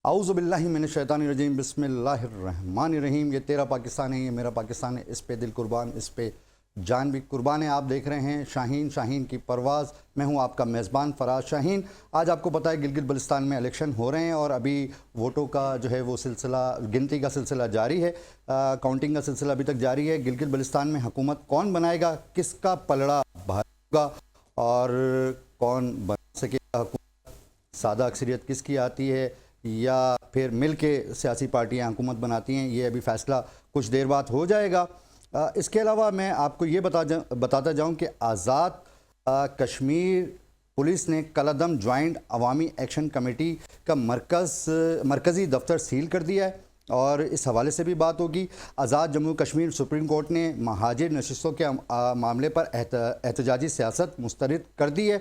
आऊज़ुबिल्लाहि मिनश्शैतानिर्रजीम बिस्मिल्लाहिर्रहमानिर्रहीम। ये तेरा पाकिस्तान है, ये मेरा पाकिस्तान है, इस पे दिल कुर्बान, इस पे जान भी कुर्बान है। आप देख रहे हैं शाहीन की परवाज़। मैं हूं आपका मेज़बान फ़राज शाहीन। आज आपको पता है गिलगित बल्तिस्तान में इलेक्शन हो रहे हैं और अभी वोटों का जो है वो सिलसिला, गिनती का सिलसिला जारी है, काउंटिंग का सिलसिला अभी तक जारी है। गिलगित बल्तिस्तान में हुकूमत कौन बनाएगा, किसका पलड़ा भारी होगा और कौन बना सकेगा हुकूमत, सादा अक्सरियत किसकी आती है या फिर मिल के सियासी पार्टियां हुकूमत बनाती हैं, ये अभी फ़ैसला कुछ देर बाद हो जाएगा। इसके अलावा मैं आपको ये बताता जाऊं कि आज़ाद कश्मीर पुलिस ने कलअदम जॉइंट अवामी एक्शन कमेटी का मरकज़ी दफ्तर सील कर दिया है और इस हवाले से भी बात होगी। आज़ाद जम्मू कश्मीर सुप्रीम कोर्ट ने महाजिर नशिस्तों के मामले पर एहतजाजी सियासत मुस्तरद कर दी है।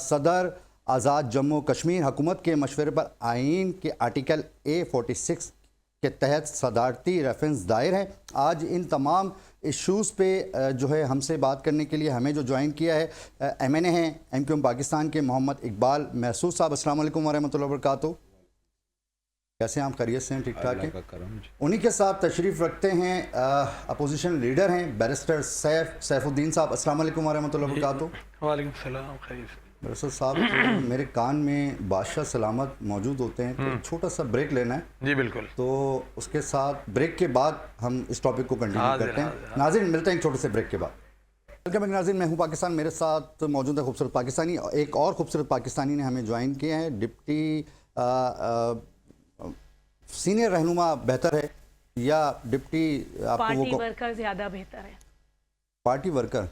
सदर आज़ाद जम्मू कश्मीर हुकूमत के मशवरे पर आइन के आर्टिकल A46 के तहत सदारती रेफरेंस दायर है। आज इन तमाम इश्यूज़ पे जो है हमसे बात करने के लिए हमें जो ज्वाइन किया है MNA हैं MQM पाकिस्तान के मोहम्मद इकबाल महसूद साहब। अस्सलाम वालेकुम वरहमतुल्लाहि वबरकातुहू। कैसे हैं आप? खैरियत से हैं? ठीक ठाक हैं? उन्हीं के साथ तशरीफ़ रखते हैं अपोजिशन लीडर हैं बैरिस्टर सैफुद्दीन साहब। अस्सलाम वालेकुम वरहमतुल्लाहि वबरकातुहू। वालेकुम सलाम। खैरियत बैरिस्टर साहब, मेरे कान में बादशाह सलामत मौजूद होते हैं, तो छोटा सा ब्रेक लेना है। जी बिल्कुल। तो उसके साथ ब्रेक के बाद हम इस टॉपिक को कंटिन्यू करते हैं। नाज़रीन, मिलते हैं एक छोटे से ब्रेक के बाद। वेलकम नाज़रीन, मैं हूं पाकिस्तान, मेरे साथ मौजूद है खूबसूरत पाकिस्तानी। एक और खूबसूरत पाकिस्तानी ने हमें ज्वाइन किया है। डिप्टी सीनियर रहनुमा बेहतर है या डिप्टी पार्टी वर्कर ज़्यादा बेहतर है? Party worker.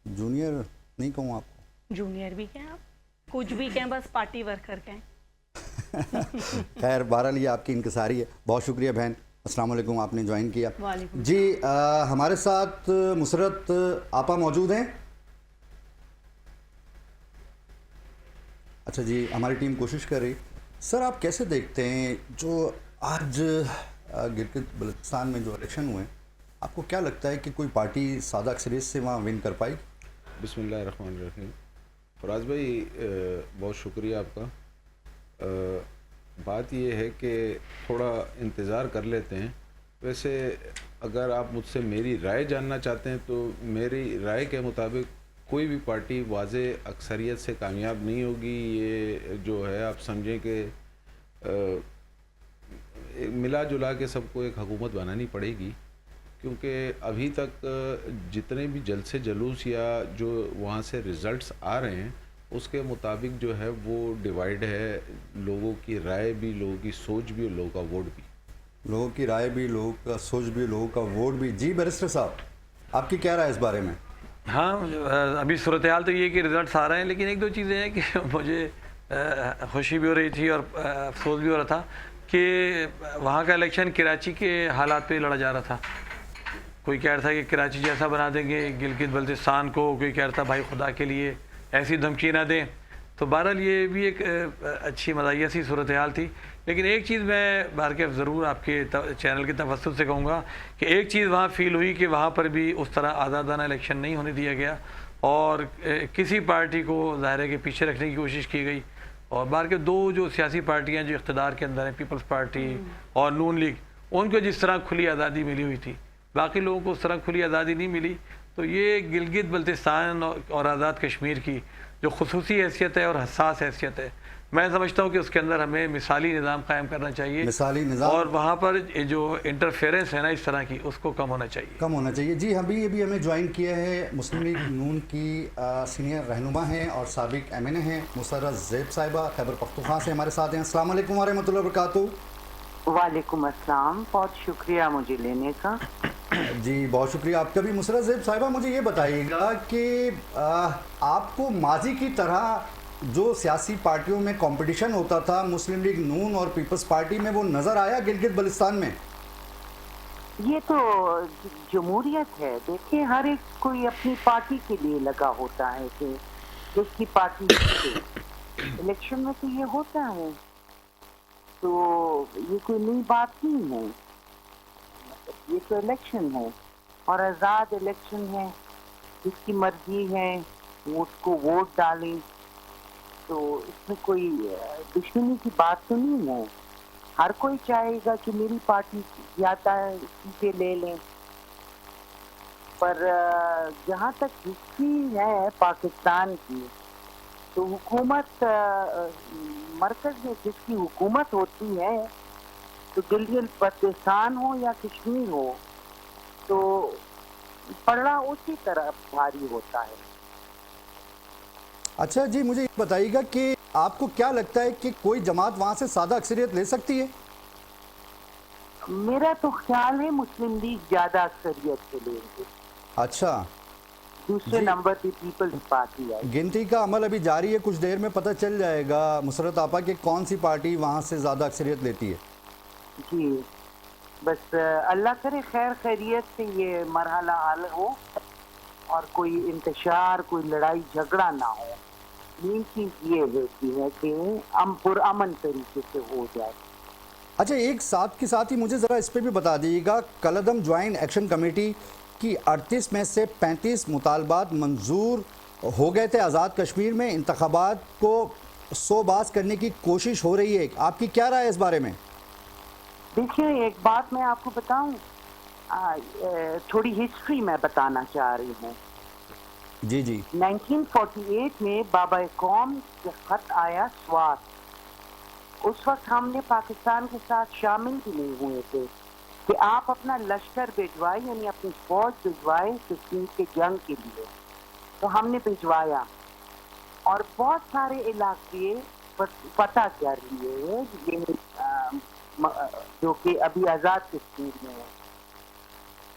जूनियर नहीं कहूँ आप? जूनियर भी कहें, आप कुछ भी कहें, बस पार्टी वर्कर कहें। खैर, बहरहाल ये आपकी इंकसारी है। बहुत शुक्रिया बहन। अस्सलाम वालेकुम, आपने ज्वाइन किया जी। हमारे साथ मुसरत आपा मौजूद हैं। अच्छा जी, हमारी टीम कोशिश कर रही। सर, आप कैसे देखते हैं जो आज गिलगित बल्तिस्तान में जो इलेक्शन हुए, आपको क्या लगता है कि कोई पार्टी सादा अक्सरियत से वहाँ विन कर पाई? बिस्मिल्लाहिर्रहमानिर्रहीम। फराज भाई, बहुत शुक्रिया आपका। बात यह है कि थोड़ा इंतज़ार कर लेते हैं। वैसे अगर आप मुझसे मेरी राय जानना चाहते हैं तो मेरी राय के मुताबिक कोई भी पार्टी वाज़े अक्सरियत से कामयाब नहीं होगी। ये जो है आप समझें कि मिला जुला के सबको एक हुकूमत बनानी पड़ेगी, क्योंकि अभी तक जितने भी जलसे जुलूस या जो वहाँ से रिज़ल्ट्स आ रहे हैं उसके मुताबिक जो है वो डिवाइड है। लोगों की राय भी, लोगों की सोच भी और लोगों का वोट भी। लोगों की राय भी, लोगों का सोच भी, लोगों का वोट भी। जी बैरिस्टर साहब, आपकी क्या राय इस बारे में? हाँ, अभी सूरत हाल तो ये कि रिज़ल्ट्स आ रहे हैं, लेकिन एक दो चीज़ें हैं कि मुझे खुशी भी हो रही थी और अफसोस भी हो रहा था कि वहाँ का इलेक्शन कराची के हालात पे लड़ा जा रहा था। कोई कह रहा था कि कराची जैसा बना देंगे गिलगित बल्तिस्तान को, कोई कह रहा था भाई खुदा के लिए ऐसी धमकी ना दें। तो बहरहाल ये भी एक अच्छी मज़ाहिया सी सूरत हाल थी। लेकिन एक चीज़ मैं बार के ज़रूर आपके चैनल के तवज्जुह से कहूँगा कि एक चीज़ वहाँ फ़ील हुई कि वहाँ पर भी उस तरह आज़ादाना इलेक्शन नहीं होने दिया गया और किसी पार्टी को ज़ाहिर के पीछे रखने की कोशिश की गई। और बाहर के दो जो सियासी पार्टियाँ जो इक़्तिदार के अंदर हैं, पीपल्स पार्टी और नून लीग, उनको जिस तरह खुली आज़ादी मिली हुई थी, बाकी लोगों को उस तरह खुली आज़ादी नहीं मिली। तो ये गिलगित बल्तिस्तान और आज़ाद कश्मीर की जो खुसूसी हैसियत है और हसास हैसियत है, मैं समझता हूँ कि उसके अंदर हमें मिसाली निज़ाम कायम करना चाहिए। मिसाली निज़ाम, और वहाँ पर जो इंटरफेरेंस है ना इस तरह की, उसको कम होना चाहिए। जी, अभी हमें ज्वाइन किया है मुस्लिम लीग नून की सीनियर रहनुमा हैं और साबिक MNA हैं मुसर्रत ज़ैब साहिबा, खैबर पख्तूनख्वा से हमारे साथ हैं। अस्सलाम वालेकुम वरहमतुल्लाहि वबरकातुहू। वालेकुम अस्सलाम, बहुत शुक्रिया मुझे लेने का। जी, बहुत शुक्रिया आपका भी। मुसर्रत ज़ैब साहिबा, मुझे ये बताइएगा कि आपको माजी की तरह जो सियासी पार्टियों में कंपटीशन होता था मुस्लिम लीग नून और पीपल्स पार्टी में, वो नज़र आया गिलगित बल्तिस्तान में? ये तो जमहूरियत है। देखिए, हर एक कोई अपनी पार्टी के लिए लगा होता है कि जिसकी पार्टी इलेक्शन में तो ये होता है। तो ये कोई नई बात नहीं है, ये तो इलेक्शन है और आज़ाद इलेक्शन है। जिसकी मर्जी है वो उसको वोट डालें, तो इसमें कोई दुश्मनी की बात तो नहीं है। हर कोई चाहेगा कि मेरी पार्टी ज्यादा सीटें ले लें, पर जहाँ तक हिस्ट्री है पाकिस्तान की, तो हुकूमत मरकज में जिसकी हुकूमत होती है, तो गिलगित बल्तिस्तान हो या कश्मीर हो, तो पलड़ा उसी तरह भारी होता है। अच्छा जी, मुझे ये बताइएगा कि आपको क्या लगता है कि कोई जमात वहाँ से सादा अक्सरियत ले सकती है? मेरा तो ख्याल है मुस्लिम लीग ज्यादा अक्सरियत से लेंगे। अच्छा, दूसरे जी। नंबर पे पीपल्स पार्टी आई। गिनती का अमल अभी जारी है, कुछ देर में पता चल जाएगा मुसरत आपा कि कौन सी पार्टी वहाँ से ज़्यादा अक्सरियत लेती है। जी, बस अल्लाह करे खैर खैरियत से ये मरहला हल हो और कोई इंतशार, कोई लड़ाई झगड़ा ना हो। मेन चीज ये होती है कि पुरअमन तरीके से हो जाए। अच्छा, एक साथ के साथ ही मुझे ज़रा इस पे भी बता दीजिएगा, कलअदम ज्वाइंट एक्शन कमेटी की 38 में से 35 मुतालबात मंजूर हो गए थे। आज़ाद कश्मीर में इंतखाबात को सोबाज करने की कोशिश हो रही है, आपकी क्या राय है इस बारे में? देखिए, एक बात मैं आपको बताऊं, थोड़ी हिस्ट्री मैं बताना चाह रही हूँ। जी जी। 1948 में बाबा कौम का खत आया स्वात, उस वक्त हमने पाकिस्तान के साथ शामिल भी नहीं हुए थे कि आप अपना लश्कर भिजवाए, यानी अपनी फौज भिजवाए कश्मीर के जंग के लिए। तो हमने भिजवाया और बहुत सारे इलाके पता कर लिए ये जो कि अभी आज़ाद कश्मीर में है।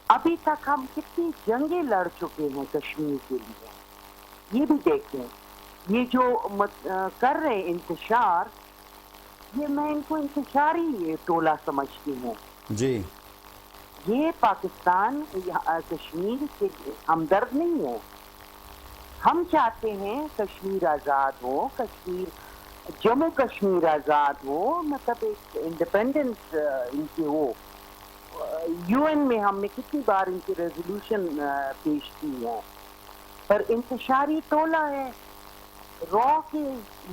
अभी तक हम कितनी जंगें लड़ चुके हैं कश्मीर के लिए, ये भी देखें। ये जो कर रहे इंतशार, ये मैं इनको इंतशारी टोला समझती हूँ। जी। ये पाकिस्तान कश्मीर के हमदर्द नहीं है। हम चाहते हैं कश्मीर आज़ाद हो, कश्मीर जम्मू कश्मीर आज़ाद हो, मतलब एक इंडिपेंडेंस इनकी हो। यूएन में हमने कितनी बार इनकी रेजोल्यूशन पेश की है, पर इंतशारी टोला है। रॉ के,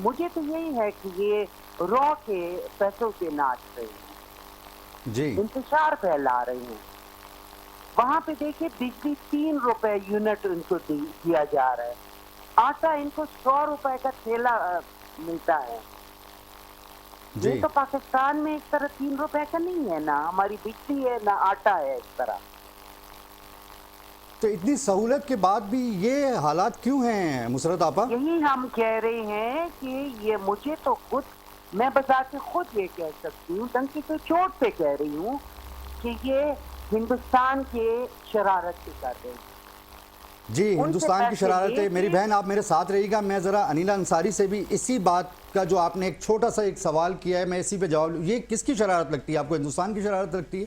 मुझे तो यही है कि ये रॉ के पैसों से नाच रहे हैं जी, इंतशार फैला रहे हैं। वहां पे देखिए, बिजली 3 रुपए यूनिट इनको दिया जा रहा है, आटा इनको 100 रुपए का थैला मिलता है। जी। ये तो पाकिस्तान में इस तरह 3 रुपए का नहीं है, ना हमारी बिजली है ना आटा है इस तरह। तो इतनी सहूलत के बाद भी ये हालात क्यों हैं मुसरत आपा? यही हम कह रहे हैं कि ये, मुझे तो खुद, मैं बता के खुद ये कह सकती हूँ, डंकी तो चोट पे कह रही हूँ कि ये हिंदुस्तान के शरारत से कर रहे हैं। जी, हिंदुस्तान की शरारत है। मेरी लेके- बहन, आप मेरे साथ रहिएगा। मैं ज़रा अनिला अंसारी से भी इसी बात का, जो आपने एक छोटा सा एक सवाल किया है, मैं इसी पे जवाब लूँ। ये किसकी शरारत लगती है आपको? हिंदुस्तान की शरारत लगती है?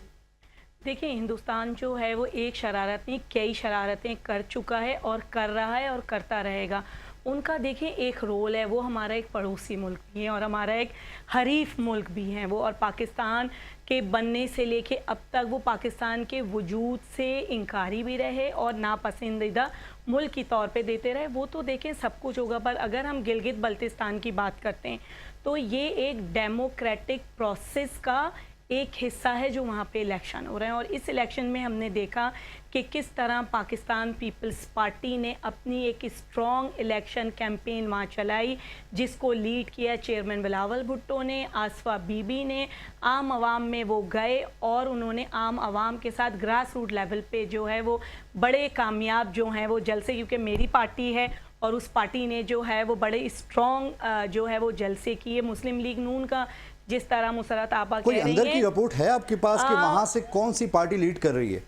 देखिए, हिंदुस्तान जो है वो एक शरारत नहीं, कई शरारतें कर चुका है और कर रहा है और करता रहेगा। उनका देखिए एक रोल है, वो हमारा एक पड़ोसी मुल्क भी है और हमारा एक हरीफ मुल्क भी है वो। और पाकिस्तान के बनने से लेके अब तक वो पाकिस्तान के वजूद से इनकारी भी रहे और नापसंदीदा मुल्क की तौर पे देते रहे। वो तो देखें सब कुछ होगा, पर अगर हम गिलगित बल्तिस्तान की बात करते हैं तो ये एक डेमोक्रेटिक प्रोसेस का एक हिस्सा है जो वहाँ पे इलेक्शन हो रहे हैं। और इस इलेक्शन में हमने देखा कि किस तरह पाकिस्तान पीपल्स पार्टी ने अपनी एक स्ट्रॉन्ग इलेक्शन कैंपेन वहाँ चलाई, जिसको लीड किया चेयरमैन बिलावल भुट्टो ने, आसफा बीबी ने। आम आवाम में वो गए और उन्होंने आम आवाम के साथ ग्रास रूट लेवल पे जो है वो बड़े कामयाब जो हैं वो जलसे, क्योंकि मेरी पार्टी है और उस पार्टी ने जो है वो बड़े स्ट्रॉन्ग जो है वो जलसे किए। मुस्लिम लीग नून का, जिस तरह मुसरत आपा कोई कह रही अंदर की हैं, रिपोर्ट है आपके पास कि वहां से कौन सी पार्टी लीड कर रही है?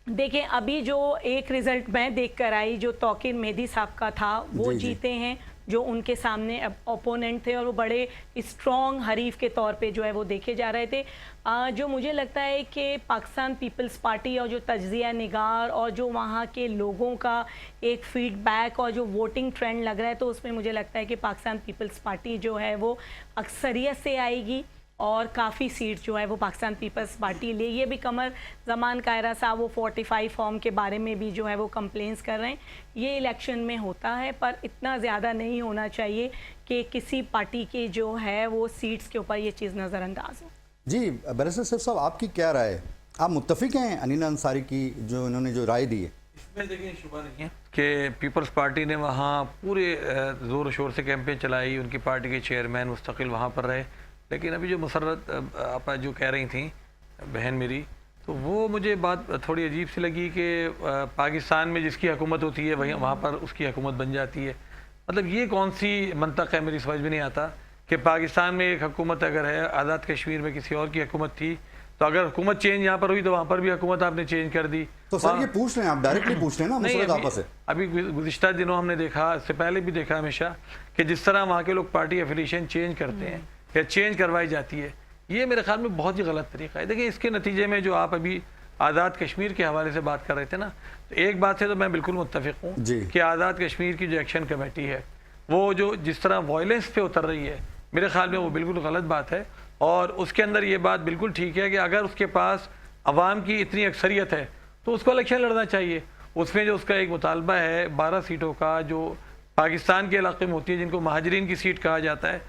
देखिए अभी जो एक रिजल्ट मैं देख कर आई, जो तौकीर मेहदी साहब का था, वो जी, जी। जीते हैं, जो उनके सामने ओपोनेंट थे और वो बड़े स्ट्रॉन्ग हरीफ के तौर पे जो है वो देखे जा रहे थे। जो मुझे लगता है कि पाकिस्तान पीपल्स पार्टी और जो तज्जिया निगार और जो वहाँ के लोगों का एक फीडबैक और जो वोटिंग ट्रेंड लग रहा है, तो उसमें मुझे लगता है कि पाकिस्तान पीपल्स पार्टी जो है वो अक्सरियत से आएगी और काफ़ी सीट जो है वो पाकिस्तान पीपल्स पार्टी ले। ये भी कमर जमान कायरा साहब वो 45 फॉर्म के बारे में भी जो है वो कंप्लेंट्स कर रहे हैं। ये इलेक्शन में होता है, पर इतना ज़्यादा नहीं होना चाहिए कि किसी पार्टी के जो है वो सीट्स के ऊपर ये चीज़ नज़रअंदाज हो। जी बैरिस्टर सैफ साहब, आपकी क्या राय है? आप मुत्तफिक हैं अनीना अंसारी की जो इन्होंने जो राय दी है? इसमें देखिए शुबा नहीं है कि पीपल्स पार्टी ने वहाँ पूरे ज़ोर शोर से कैंपेन चलाई, उनकी पार्टी के चेयरमैन मुस्तकिल वहाँ पर रहे, लेकिन अभी जो मुसर्रत आप जो कह रही थी बहन मेरी, तो वो मुझे बात थोड़ी अजीब सी लगी कि पाकिस्तान में जिसकी हुकूमत होती है वहीं वहाँ पर उसकी हुकूमत बन जाती है। मतलब ये कौन सी मंतक है, मेरी समझ में नहीं आता कि पाकिस्तान में एक हुकूमत अगर है, आज़ाद कश्मीर में किसी और की हुकूमत थी, तो अगर हुकूमत चेंज यहाँ पर हुई तो वहाँ पर भी हुकूमत आपने चेंज कर दी। तो सर ये पूछ लें, आप डायरेक्टली पूछ लें ना मुसरत आपा से। अभी गुज़िश्ता दिनों हमने देखा, इससे पहले भी देखा हमेशा, कि जिस तरह वहाँ के लोग पार्टी एफिलिएशन चेंज करते हैं या चेंज करवाई जाती है, ये मेरे ख्याल में बहुत ही गलत तरीका है। देखिए इसके नतीजे में जो आप अभी आज़ाद कश्मीर के हवाले से बात कर रहे थे ना, तो एक बात से तो मैं बिल्कुल मुत्तफिक हूँ कि आज़ाद कश्मीर की जो एक्शन कमेटी है वो जो जिस तरह वायलेंस पे उतर रही है, मेरे ख्याल में वो बिल्कुल गलत बात है। और उसके अंदर ये बात बिल्कुल ठीक है कि अगर उसके पास अवाम की इतनी अक्सरियत है तो उसको इलेक्शन लड़ना चाहिए। उसमें जो उसका एक मुतालबा है 12 सीटों का जो पाकिस्तान के इलाके में होती है, जिनको महाजरीन की सीट कहा जाता है,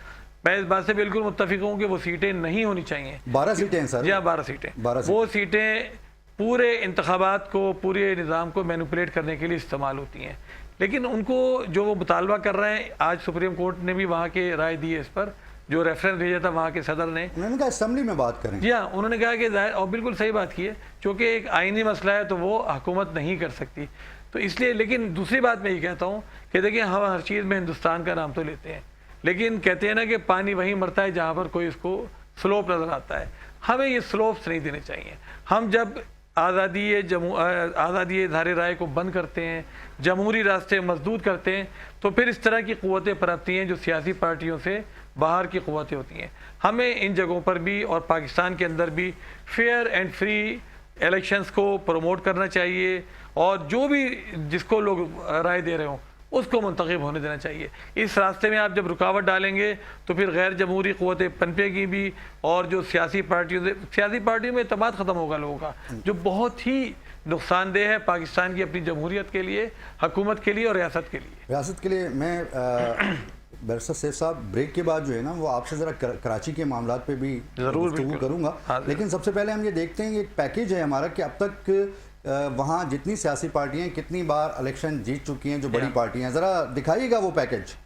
मैं इस बात से बिल्कुल मुत्तफिक हूँ कि वो सीटें नहीं होनी चाहिए। 12 सीटें हैं सर? जी हाँ, 12 सीटें। वो सीटें पूरे इंतखाबात को, पूरे निज़ाम को मैनिपुलेट करने के लिए इस्तेमाल होती हैं। लेकिन उनको जो वो मुतालबा कर रहे हैं, आज सुप्रीम कोर्ट ने भी वहाँ के राय दी है इस पर, जो रेफरेंस भेजा था वहाँ के सदर ने, उन्होंने कहा असेंबली में बात करें। जी हाँ, उन्होंने कहा कि जाहिर और बिल्कुल सही बात की है, क्योंकि एक आईनी मसला है तो वो हुकूमत नहीं कर सकती, तो इसलिए। लेकिन दूसरी बात मैं ये कहता हूँ कि देखिए हम हर चीज़ में हिंदुस्तान का नाम तो लेते हैं, लेकिन कहते हैं ना कि पानी वहीं मरता है जहाँ पर कोई उसको स्लोप नज़र आता है। हमें ये स्लोप्स नहीं देने चाहिए। हम जब आज़ादी इज़हार राय को बंद करते हैं, जमहूरी रास्ते मजदूद करते हैं, तो फिर इस तरह की क़ुव्वतें पनपती हैं जो सियासी पार्टियों से बाहर की क़ुव्वतें होती हैं। हमें इन जगहों पर भी और पाकिस्तान के अंदर भी फेयर एंड फ्री इलेक्शंस को प्रमोट करना चाहिए, और जो भी जिसको लोग राय दे रहे हों उसको मुंतखब होने देना चाहिए। इस रास्ते में आप जब रुकावट डालेंगे तो फिर गैर जमहूरी क़ुव्वतें पनपेगी भी, और जो सियासी पार्टियों में एतमाद ख़त्म होगा लोगों का, जो बहुत ही नुकसानदेह है पाकिस्तान की अपनी जमहूरियत के लिए, हुकूमत के लिए और रियासत के लिए। मैं बैरिस्टर सैफ साहब ब्रेक के बाद जो है ना वो आपसे ज़रा कराची के मामला पे भी ज़रूर करूँगा, लेकिन सबसे पहले हम ये देखते हैं, एक पैकेज है हमारा कि अब तक वहाँ जितनी सियासी पार्टियां कितनी बार इलेक्शन जीत चुकी हैं, जो बड़ी पार्टियां, ज़रा दिखाइएगा वो पैकेज।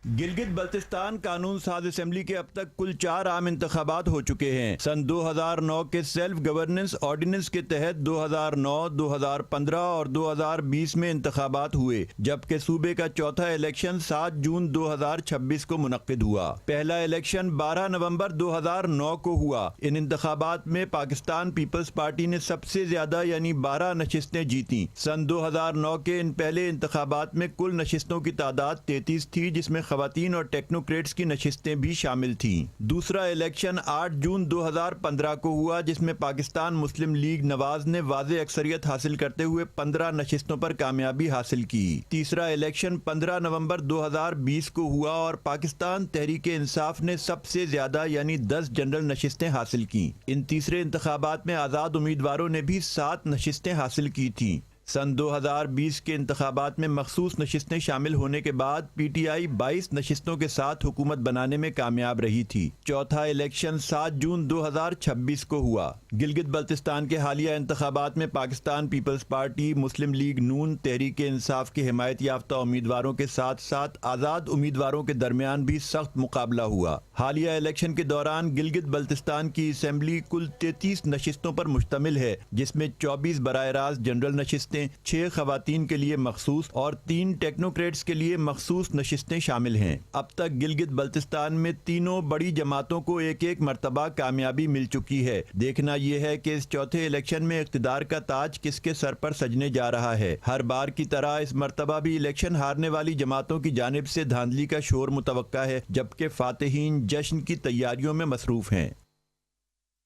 गिलगित बल्तिस्तान कानून साज असेंबली के अब तक कुल 4 आम इंतखाबात हो चुके हैं। सन 2009 के सेल्फ गवर्नेंस ऑर्डिनेंस के तहत 2009, 2015 और 2020 में इंतखाबात हुए, जबकि सूबे का चौथा इलेक्शन 7 जून 2026 को मुनक्किद हुआ। पहला इलेक्शन 12 नवंबर 2009 को हुआ। इन इंतखाबात में पाकिस्तान पीपल्स पार्टी ने सबसे ज्यादा यानी 12 नशिस्तें जीती। सन 2009 के इन पहले इंतखाबात में कुल नशिस्तों की तादाद 33 थी, जिसमें खवातीन और टेक्नोक्रेट्स की नशिस्तें भी शामिल थीं। दूसरा इलेक्शन 8 जून 2015 को हुआ, जिसमें पाकिस्तान मुस्लिम लीग नवाज ने वाज़े अक्सरियत हासिल करते हुए 15 नशिस्तों पर कामयाबी हासिल की। तीसरा इलेक्शन 15 नवंबर 2020 को हुआ और पाकिस्तान तहरीक इंसाफ ने सबसे ज्यादा यानी 10 जनरल नशिस्तें हासिल की। इन तीसरे इंतखाबात में आज़ाद उम्मीदवारों ने भी 7 नशिस्तें हासिल की थी। सन 2020 के इंतखाबात में मखसूस नशिस्तें शामिल होने के बाद PTI 22 नशिस्तों के साथ हुकूमत बनाने में कामयाब रही थी। चौथा इलेक्शन 7 जून 2026 को हुआ। गिलगित बल्तिस्तान के हालिया इंतखाबात में पाकिस्तान पीपल्स पार्टी, मुस्लिम लीग नून, तहरीक इंसाफ के हिमायत याफ्ता उम्मीदवारों के साथ साथ आज़ाद उम्मीदवारों के दरमियान भी सख्त मुकाबला हुआ। हालिया इलेक्शन के दौरान गिलगित बल्तिस्तान की असम्बली कुल 33 नशिस्तों पर मुश्तमिल है, जिसमें 24 बराह रास्त जनरल नशिस्तें, 6 खवातीन के लिए मखसूस और 3 टेक्नोक्रेट्स के लिए मखसूस नशिस्तें शामिल हैं। अब तक गिलगित बल्तिस्तान में तीनों बड़ी जमातों को एक एक मरतबा कामयाबी मिल चुकी है। देखना यह है कि इस चौथे इलेक्शन में इक़्तिदार का ताज किसके सर पर सजने जा रहा है। हर बार की तरह इस मरतबा भी इलेक्शन हारने वाली जमातों की जानिब से धांधली का शोर मुतवक्का है, जबकि फातिहीन जश्न की तैयारियों में मसरूफ हैं।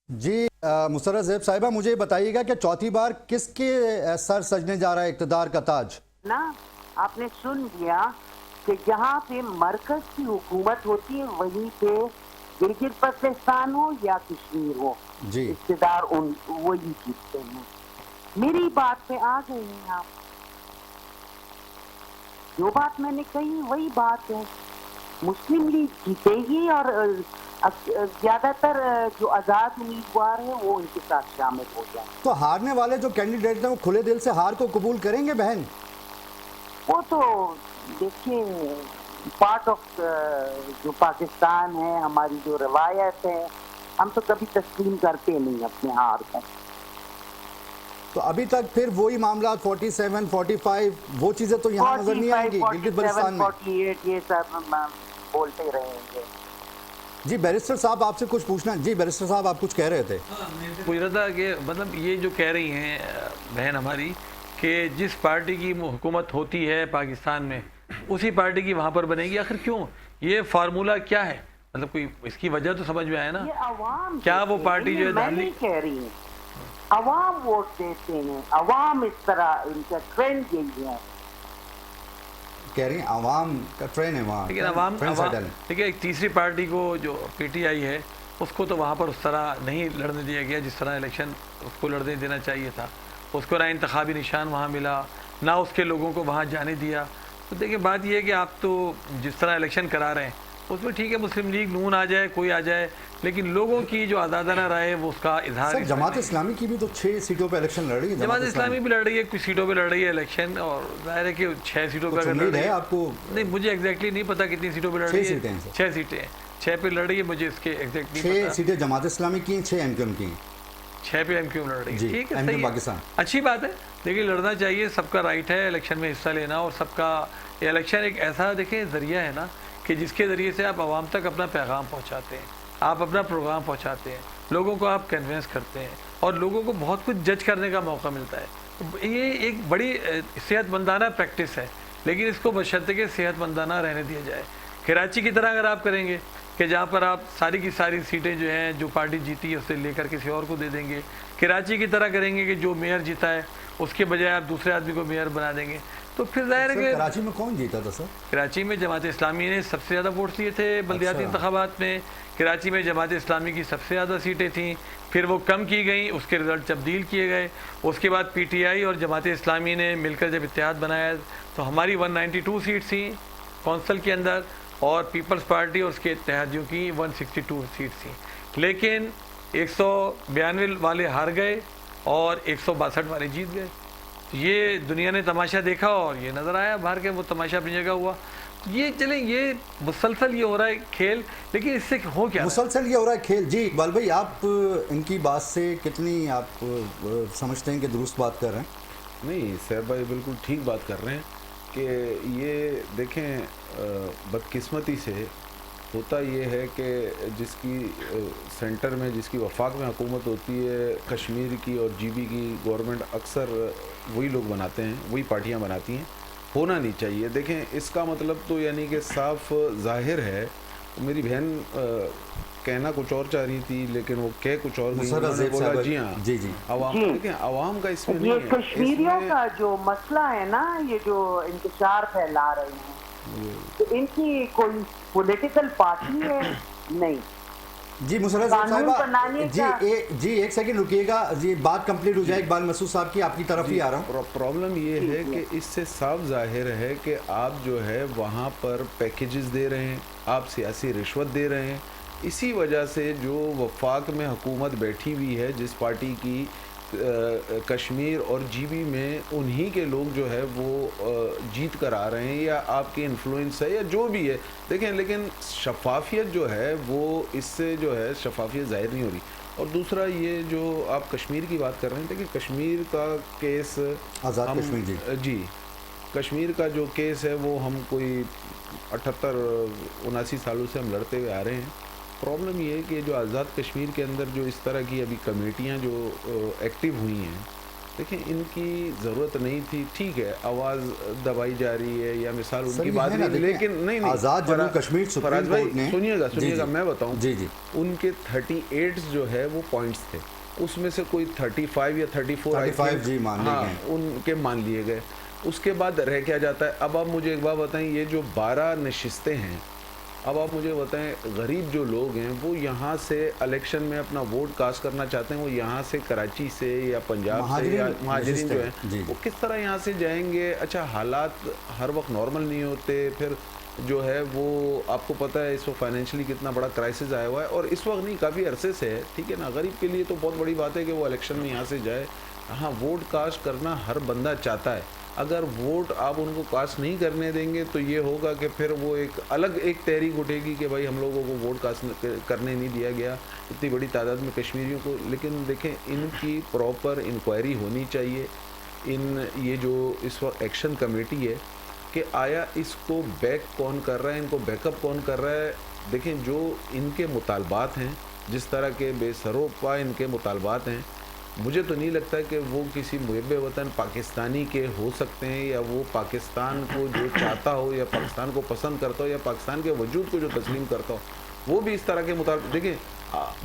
जी मुसर्रत ज़ैब साहिबा, मुझे बताइएगा कि चौथी बार किसके सर सजने जा रहा है इक़्तिदार का ताज? ना आपने सुन लिया कि जहाँ पे मरकज की हुकूमत होती है वहीं पे गिलगित बल्तिस्तान हो या कश्मीर हो, जी इक़्तिदार वही जीतते हैं। मेरी बात पे आ गए हैं आप। जो बात मैंने कही वही बात है। मुस्लिम लीग जीतेगी और ज्यादातर जो आजाद उम्मीदवार है वो इनके साथ शामिल हो जाए। तो हारने वाले जो कैंडिडेट हैं वो खुले दिल से हार को कबूल करेंगे बहन? वो तो देखिए पार्ट ऑफ जो पाकिस्तान है, हमारी जो रवायत है, हम तो कभी तस्लीम करते नहीं अपने हार को। तो अभी तक फिर वही मामला 47, 45 वो चीजें तो यहाँ नजर नहीं आएंगी गिलगित बल्तिस्तान में। 48 ये सब हम बोलते रहेंगे। जी बैरिस्टर साहब आपसे कुछ पूछना। जी बैरिस्टर साहब आप कुछ कह रहे थे। पूछ रहा था कि मतलब ये जो कह रही हैं बहन हमारी कि जिस पार्टी की हुकूमत होती है पाकिस्तान में उसी पार्टी की वहाँ पर बनेगी, आखिर क्यों? ये फार्मूला क्या है? मतलब कोई इसकी वजह तो समझ में आए ना? ये अवाम क्या वो पार्टी जो है मैं नहीं कह रही हूँ, अवाम वोट देते हैं, अवाम इस तरह इनका ट्रेंड यही है। कह रही हैं आवाम का ट्रेन है वहाँ, लेकिन अवाम देखिए एक तीसरी पार्टी को जो पीटीआई है उसको तो वहाँ पर उस तरह नहीं लड़ने दिया गया जिस तरह इलेक्शन उसको लड़ने देना चाहिए था। उसको ना इंतखाबी निशान वहाँ मिला, ना उसके लोगों को वहाँ जाने दिया। तो देखिए बात यह है कि आप तो जिस तरह इलेक्शन करा रहे हैं उसमें ठीक है मुस्लिम लीग नून आ जाए, कोई आ जाए, लेकिन लोगों की जो आज़ादाना राय है वो उसका इजहार। जमात इस्लामी की भी तो 6 सीटों पे इलेक्शन लड़ रही है। जमात इस्लामी भी लड़ रही है, कुछ सीटों पे लड़ रही है इलेक्शन, और जाहिर है कि 6 सीटों पे अगर लड़ रही है आपको नहीं, मुझे एग्जैक्टली नहीं पता कितनी सीटों पे लड़ रही है। 6 सीटें हैं, 6 पे लड़ रही है, मुझे इसके एग्जैक्ट नहीं पता। 6 सीटें जमात इस्लामी की हैं, 6 एमक्यूएम की हैं। 6 पे एमक्यूएम लड़ रही है, ठीक है, सही पाकिस्तान अच्छी बात है। देखिए लड़ना चाहिए, सबका राइट है इलेक्शन में हिस्सा लेना, और सबका इलेक्शन एक ऐसा देखिए जरिया है ना कि जिसके ज़रिए से आप आवाम तक अपना पैगाम पहुंचाते हैं, आप अपना प्रोग्राम पहुंचाते हैं, लोगों को आप कन्विंस करते हैं और लोगों को बहुत कुछ जज करने का मौका मिलता है। तो ये एक बड़ी सेहतमंदाना प्रैक्टिस है, लेकिन इसको बशर्ते के सेहतमंदाना रहने दिया जाए। कराची की तरह अगर आप करेंगे कि जहाँ पर आप सारी की सारी सीटें जो हैं जो पार्टी जीती है उससे लेकर किसी और को दे देंगे, कराची की तरह करेंगे कि जो मेयर जीता है उसके बजाय आप दूसरे आदमी को मेयर बना देंगे, तो फिर जाहिर है कि कराची में कौन जीता था सर? कराची में जमात इस्लामी ने सबसे ज़्यादा वोट लिए थे बल्दियाती इंतखाबात में। कराची में जमात इस्लामी की सबसे ज़्यादा सीटें थीं, फिर वो कम की गई, उसके रिज़ल्ट तब्दील किए गए। उसके बाद पीटीआई और जमात इस्लामी ने मिलकर जब इत्तेहाद बनाया तो हमारी 192 सीट थी कौंसल के अंदर, और पीपल्स पार्टी और उसके इत्तेहादियों की 162 सीट थी, लेकिन 192 वाले हार गए और 162 वाले जीत गए। ये दुनिया ने तमाशा देखा और ये नज़र आया बाहर के, वो तमाशा अपनी जगह हुआ। ये चले ये मुसलसल ये हो रहा है खेल, लेकिन इससे हो क्या? मुसलसल ये हो रहा है खेल। जी इकबाल भाई, आप इनकी बात से कितनी आप समझते हैं कि दुरुस्त बात कर रहे हैं? नहीं सैर भाई बिल्कुल ठीक बात कर रहे हैं कि ये देखें बदकिस्मती से होता ये है कि जिसकी सेंटर में जिसकी वफाक में हुकूमत होती है, कश्मीर की और जीबी की गवर्नमेंट अक्सर वही लोग बनाते हैं, वही पार्टियां बनाती हैं। होना नहीं चाहिए। देखें इसका मतलब तो यानी कि साफ जाहिर है, मेरी बहन कहना कुछ और चाह रही थी लेकिन वो कह कुछ और गई, उन्होंने बोला जी हाँ जी जी आवाम, देखें आवाम का इसमें नहीं ये है। कश्मीरियों का जो मसला है ना, ये जो इंतशार फैला रहे हैं, तो इनकी कोई पॉलिटिकल पार्टी है नहीं। जी मुसर्रत साहिबा जी एक सेकंड रुकिएगा जी, बात कंप्लीट हो जाए इकबाल मसूद साहब की, आपकी तरफ ही आ रहा हूँ। प्रॉब्लम ये है कि इससे साफ जाहिर है कि आप जो है वहाँ पर पैकेजेस दे रहे हैं, आप सियासी रिश्वत दे रहे हैं। इसी वजह से जो वफाक में हुकूमत बैठी हुई है जिस पार्टी की, कश्मीर और जीबी में उन्हीं के लोग जो है वो जीत कर आ रहे हैं, या आपके इन्फ्लुएंस है या जो भी है। देखें लेकिन शफाफियत जो है वो इससे जो है शफाफियत ज़ाहिर नहीं हो रही। और दूसरा ये जो आप कश्मीर की बात कर रहे हैं, देखिए कश्मीर का केस आज़ाद कश्मीर जी कश्मीर का जो केस है वो हम कोई 78-79 सालों से हम लड़ते हुए आ रहे हैं। प्रॉब्लम ये है कि जो आज़ाद कश्मीर के अंदर जो इस तरह की अभी कमेटियां जो एक्टिव हुई हैं, देखिए इनकी ज़रूरत नहीं थी। ठीक है आवाज़ दबाई जा रही है या मिसाल उनकी बात नहीं, लेकिन नहीं आज़ाद जम्मू कश्मीर सुप्रीम कोर्ट ने, सुनिएगा मैं बताऊं, जी जी उनके 38 जो है वो पॉइंट्स थे, उसमें से कोई 35 या 34 जी मान लिए गए, उनके मान लिए गए। उसके बाद रह क्या जाता है? अब आप मुझे एक बात बताएं, ये जो 12 नशिस्तें हैं, अब आप मुझे बताएं गरीब जो लोग हैं वो यहाँ से इलेक्शन में अपना वोट कास्ट करना चाहते हैं, वो यहाँ से कराची से या पंजाब से या महाजरीन जो हैं वो किस तरह यहाँ से जाएंगे? अच्छा हालात हर वक्त नॉर्मल नहीं होते, फिर जो है वो आपको पता है इस वक्त फाइनेंशियली कितना बड़ा क्राइसिस आया हुआ है, और इस वक्त नहीं काफ़ी अरसे से है, ठीक है ना। गरीब के लिए तो बहुत बड़ी बात है कि वो इलेक्शन में यहाँ से जाए। हाँ, वोट कास्ट करना हर बंदा चाहता है, अगर वोट आप उनको कास्ट नहीं करने देंगे तो ये होगा कि फिर वो एक अलग एक तहरीक उठेगी कि भाई हम लोगों को वोट कास्ट करने नहीं दिया गया इतनी बड़ी तादाद में कश्मीरियों को। लेकिन देखें, इनकी प्रॉपर इंक्वायरी होनी चाहिए। ये जो इस वक्त एक्शन कमेटी है कि आया इसको बैक कौन कर रहा है, इनको बैकअप कौन कर रहा है। देखें, जो इनके मुतालबात हैं, जिस तरह के बेसरोपा इनके मुतालबात हैं, मुझे तो नहीं लगता कि वो किसी मुहब्बे वतन पाकिस्तानी के हो सकते हैं, या वो पाकिस्तान को जो चाहता हो या पाकिस्तान को पसंद करता हो या पाकिस्तान के वजूद को जो तस्लीम करता हो, वो भी इस तरह के मुताबिक। देखिए,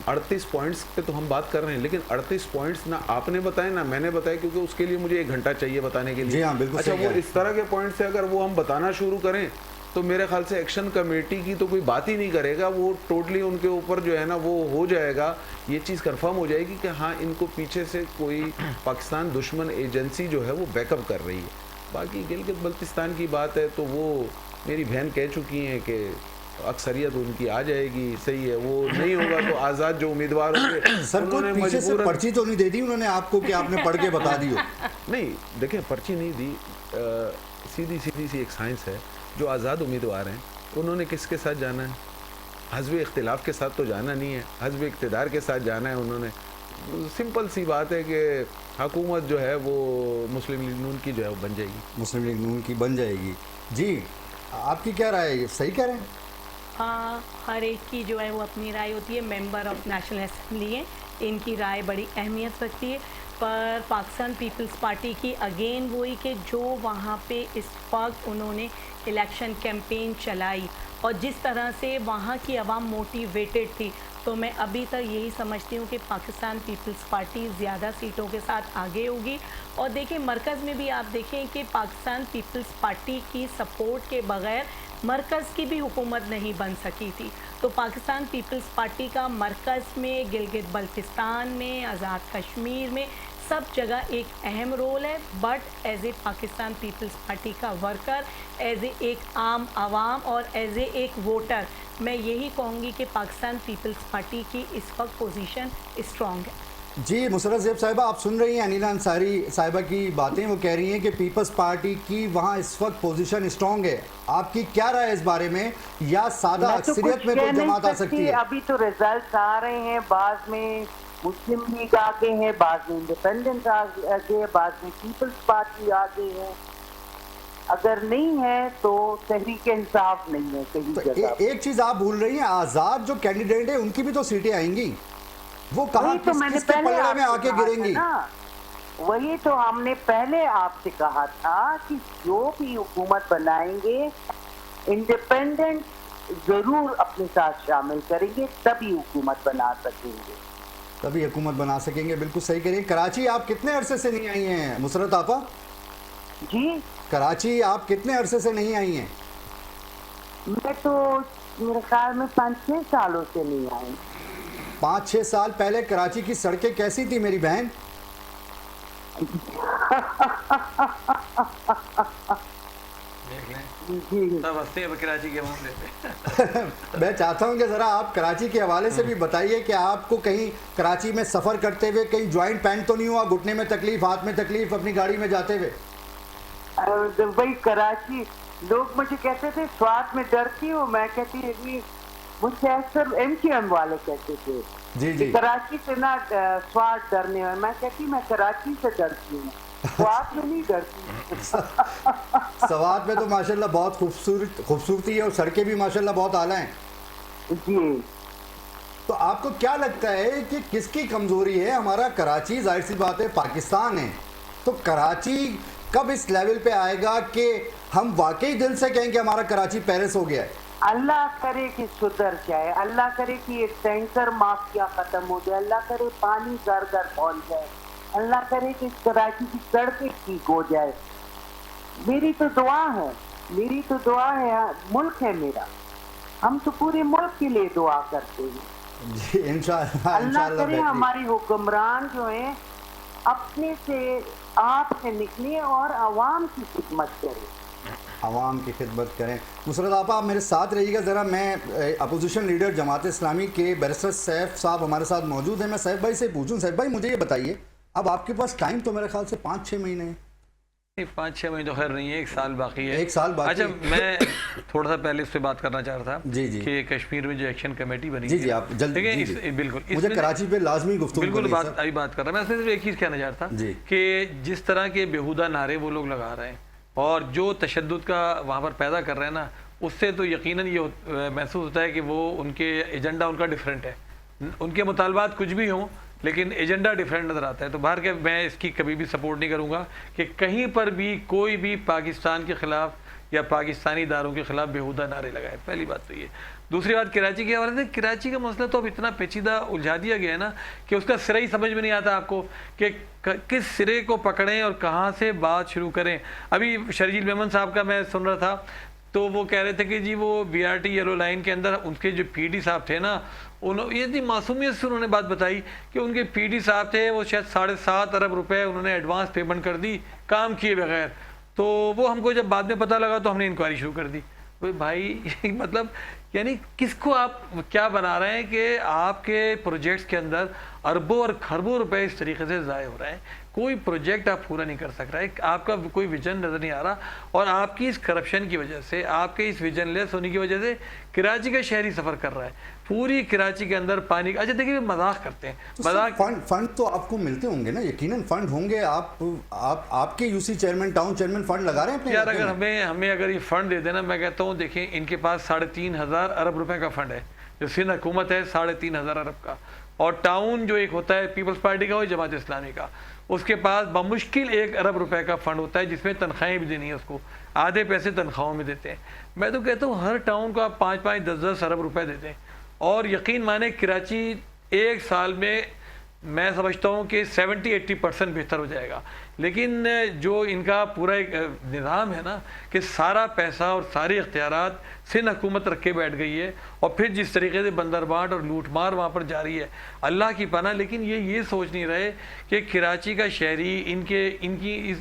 38 पॉइंट्स पे तो हम बात कर रहे हैं, लेकिन 38 पॉइंट्स ना आपने बताए ना मैंने बताए, क्योंकि उसके लिए मुझे 1 घंटा चाहिए बताने के लिए। जी हाँ, बिल्कुल अच्छा, सही वो है। इस तरह के पॉइंट्स से अगर वो हम बताना शुरू करें तो मेरे ख्याल से एक्शन कमेटी की तो कोई बात ही नहीं करेगा, वो टोटली उनके ऊपर जो है ना वो हो जाएगा, ये चीज़ कंफर्म हो जाएगी कि हाँ, इनको पीछे से कोई पाकिस्तान दुश्मन एजेंसी जो है वो बैकअप कर रही है। बाकी गिलगित बल्तिस्तान की बात है तो वो मेरी बहन कह चुकी हैं कि अक्सरियत उनकी आ जाएगी, सही है, वो नहीं होगा तो आज़ाद जो उम्मीदवार होंगे सर को उन्होंने पीछे से मजबूरन- पर्ची तो नहीं दे दी उन्होंने आपको कि आपने पढ़ के बता दी हो? नहीं, देखें, पर्ची नहीं दी, सीधी सी एक साइंस है। जो आज़ाद उम्मीदवार हैं उन्होंने किसके साथ जाना है? हज़्ब इख्तिलाफ़ के साथ तो जाना नहीं है, हज़्ब इक़्तिदार के साथ जाना है उन्होंने। सिंपल सी बात है कि हुकूमत जो है वो मुस्लिम लीग नून की जो है वो बन जाएगी। मुस्लिम लीग नून की बन जाएगी। जी, आपकी क्या राय है? सही कह रहे हैं? हर एक की जो है वो अपनी राय होती है, मेंबर ऑफ नेशनल असेंबली है, इनकी राय बड़ी अहमियत रखती है। पर पाकिस्तान पीपल्स पार्टी की अगेन वही कि जो वहाँ पे इस वक्त उन्होंने इलेक्शन कैंपेन चलाई और जिस तरह से वहाँ की आवाम मोटिवेटेड थी, तो मैं अभी तक यही समझती हूँ कि पाकिस्तान पीपल्स पार्टी ज़्यादा सीटों के साथ आगे होगी। और देखिए, मरकज़ में भी आप देखें कि पाकिस्तान पीपल्स पार्टी की सपोर्ट के बग़ैर मरकज़ की भी हुकूमत नहीं बन सकी थी। तो पाकिस्तान पीपल्स पार्टी का मरकज़ में, गिलगित बल्तिस्तान में, आज़ाद कश्मीर में, सब जगह एक अहम रोल है। But as a Pakistan Peoples Party का वर्कर, एज ए एक आम आवाम और एज ए एक वोटर, मैं यही कहूँगी कि पाकिस्तान पीपल्स पार्टी की इस वक्त पोजीशन स्ट्रॉन्ग है। जी, मुसर्रत ज़ेब साहिबा, आप सुन रही हैं अनीला अंसारी साहिबा की बातें। वो कह रही हैं कि पीपल्स पार्टी की वहाँ इस वक्त पोजीशन स्ट्रॉन्ग है। आपकी क्या राय है इस बारे में, या सादा मैं तो अक्सरियत कुछ में कह कोई नहीं जमात आ सकती है? अभी तो रिजल्ट आ रहे हैं, बाद में मुस्लिम लीग आगे है, बाद में इंडिपेंडेंट आगे, बाद में पीपल्स पार्टी आगे है। अगर नहीं है तो तहरीक इंसाफ नहीं है कहीं तो जगह। एक चीज़ आप भूल रही हैं, आज़ाद जो कैंडिडेट है उनकी भी तो सीटें आएंगी, वो कहाँ वही तो मैंने किसके पहले पलड़े में आपसे आके कहा था गिरेंगी? ना, वही तो हमने पहले आपसे कहा था कि जो भी हुकूमत बनाएंगे इंडिपेंडेंट जरूर अपने साथ शामिल करेंगे, तभी हुकूमत बना सकेंगे। तभी हुकूमत बना सकेंगे, बिल्कुल सही कह रही हैं। कराची आप कितने अरसे से नहीं आई हैं मुसर्रत आपा? जी, कराची आप कितने अरसे से नहीं आई हैं? मैं तो मेरे ख्याल में 5-6 सालों से नहीं आई। 5-6 साल पहले कराची की सड़कें कैसी थी मेरी बहन? देख लें, जी, सब हंसते हैं कराची के मामले पे। मैं चाहता हूं कि ज़रा आप कराची के हवाले से भी बताइए कि आपको कहीं कराची में सफ़र करते हुए कहीं ज्वाइंट पैंट तो नहीं हुआ, घुटने में तकलीफ, हाथ में तकलीफ अपनी गाड़ी में जाते हुए? वही कराची लोग मुझे कहते थे स्वाद में डरती हूँ, मैं कहती थी, मुझसे अक्सर MQM वाले कहते थे जी जी। कि कराची से ना स्वाद डरने में, मैं कहती मैं कराची से डरती हूँ, स्वाद में नहीं डरती। सवात में तो माशाल्लाह बहुत खूबसूरती है और सड़कें भी माशाल्लाह बहुत आला हैं। जी, तो आपको क्या लगता है कि किसकी कमज़ोरी है? हमारा कराची, जाहिर सी बात है पाकिस्तान है, तो कराची कब इस लेवल पे आएगा कि हम वाकई दिल से कहें कि हमारा कराची पेरिस हो गया है? अल्लाह करे कि सुधर जाए, अल्लाह करे कि ये टैंकर माफिया खत्म हो जाए, अल्लाह करे पानी घर घर पहुंच जाए, अल्लाह करे कि कराची की सड़कें ठीक हो जाए। मेरी तो दुआ है, मेरी तो दुआ है, मुल्क है मेरा, हम तो पूरे मुल्क के लिए दुआ करते हैं। जी, इंशाअल्लाह अल्लाह करे बेहतरीन। हमारी हुक्मरान जो है अपने से आप से निकले और आवाम की खिदमत करे। आवाम की खिदमत करें। मुसरत आपा आप मेरे साथ रहिएगा ज़रा। मैं अपोजिशन लीडर जमात इस्लामी के बैरिस्टर सैफ साहब हमारे साथ मौजूद हैं। मैं सैफ भाई से पूछूं, सैफ भाई मुझे ये बताइए, अब आपके पास टाइम तो मेरे ख्याल से 5-6 महीने है। 5-6 महीने तो खैर नहीं है, 1 साल बाकी है। 1 साल बाकी। अच्छा, मैं थोड़ा सा पहले इस पे बात करना चाह रहा था जी जी कि कश्मीर में जो एक्शन कमेटी बनी जी है, जी आप जल्दी ठीक है, जी, जी। बिल्कुल मुझे कराची पे लाजमी गुफ्तगू बिल्कुल करिए, बात सर। अभी बात कर रहा मैं सिर्फ एक चीज़ कहना चाह रहा था जी। कि जिस तरह के बेहुदा नारे वो लोग लगा रहे हैं और जो तशद्दुद का वहाँ पर पैदा कर रहे हैं ना, उससे तो यकीनन ये महसूस होता है कि वो उनके एजेंडा उनका डिफरेंट है। उनके मुतालबात कुछ भी हों लेकिन एजेंडा डिफरेंट नज़र आता है। तो बाहर के मैं इसकी कभी भी सपोर्ट नहीं करूँगा कि कहीं पर भी कोई भी पाकिस्तान के ख़िलाफ़ या पाकिस्तानी इदारों के ख़िलाफ़ बेहुदा नारे लगाए। पहली बात तो ये। दूसरी बात कराची के हवाले से, कराची का मसला तो अब इतना पेचीदा उलझा दिया गया है ना कि उसका सिरा ही समझ में नहीं आता आपको कि किस सिरे को पकड़ें और कहाँ से बात शुरू करें। अभी शर्जील मेमन साहब का मैं सुन रहा था तो वो कह रहे थे कि जी वो BRT येलो लाइन के अंदर उनके जो PD साहब थे ना, उन्होंने ये इतनी मासूमियत से उन्होंने बात बताई कि उनके PD साहब थे, वो शायद 7.5 अरब रुपए उन्होंने एडवांस पेमेंट कर दी काम किए बगैर। तो वो हमको जब बाद में पता लगा तो हमने इंक्वायरी शुरू कर दी। भाई मतलब यानी किसको आप क्या बना रहे हैं कि आपके प्रोजेक्ट्स के अंदर अरबों और खरबों रुपए इस तरीके से ज़ाय हो रहे हैं, कोई प्रोजेक्ट आप पूरा नहीं कर सक रहे, आपका कोई विजन नज़र नहीं आ रहा। और आपकी इस करप्शन की वजह से, आपके इस विजन लेस होने की वजह से कराची का शहरी सफ़र कर रहा है। पूरी कराची के अंदर पानी। अच्छा देखिए, मजाक करते हैं, तो मजाक। फंड तो आपको मिलते होंगे ना, यकीनन फंड होंगे। आपके UC chairman, town chairman fund लगा रहे हैं अपने यार इलाके अगर में? हमें अगर ये फंड दे देना, मैं कहता हूँ देखिए इनके पास 3,500 अरब रुपए का फंड है, जो सिंध हुकूमत है 3,500 अरब का। और टाउन जो एक होता है पीपल्स पार्टी का, वो जमात इस्लामी का, उसके पास बमुश्किल 1 अरब रुपए का फंड होता है जिसमें तनख्वाहें भी देनी है उसको, आधे पैसे तनख्वाहों में देते हैं। मैं तो कहता हूँ हर टाउन को आप 5-5, 10-10 अरब रुपए देते हैं और यकीन माने कराची 1 साल में मैं समझता हूँ कि 70-80% बेहतर हो जाएगा। लेकिन जो इनका पूरा एक निज़ाम है ना कि सारा पैसा और सारे इख्तियारात सिंध हुकूमत रख के बैठ गई है और फिर जिस तरीके से बंदरबाट और लूटमार वहाँ पर जारी है, अल्लाह की पनाह। लेकिन ये सोच नहीं रहे कि कराची का शहरी इनकी